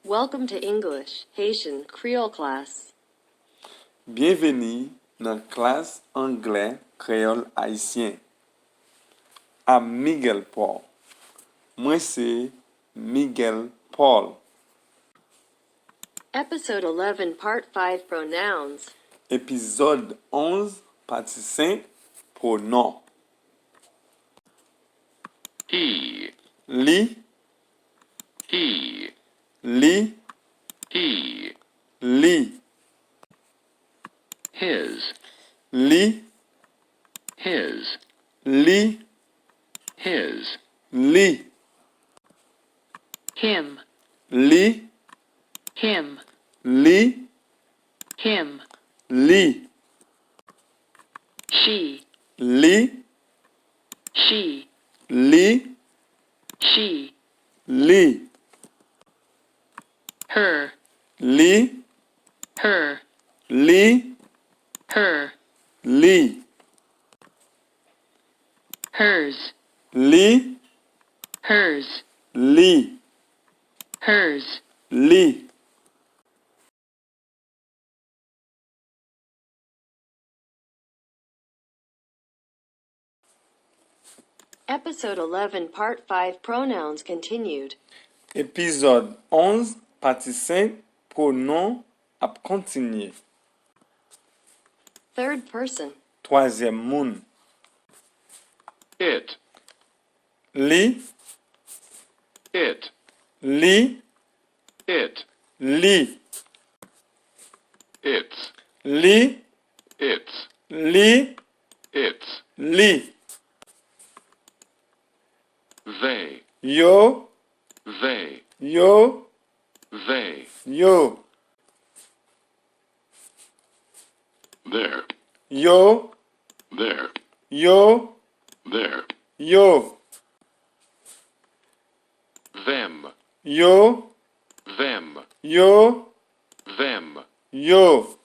Welcome to English, Haitian, Creole class. Bienvenue dans classe anglais créole haïtien. I'm Miguel Paul. Moi c'est Miguel Paul. Episode 11, Part 5, Pronouns. Épisode 11, partie 5, pronom. He, Li, he, li, he, li, his, li, his, li, his, li, him, li, him, li, him, li, she, li, she, li, she, li, her, li, her, li, her, li, hers, li, hers, li, hers. li. Episode 11, Part 5, Pronouns continued. Épisode 11, partie 5, pronom ap kontinye. Third person. Troisième moun. It, Li, it, li, it, li, it's, li, it's, li, it's, li. they, Yo, they, yo, they, yo. there, Yo, there, yo, there, yo. them, Yo, them, yo, them. yo.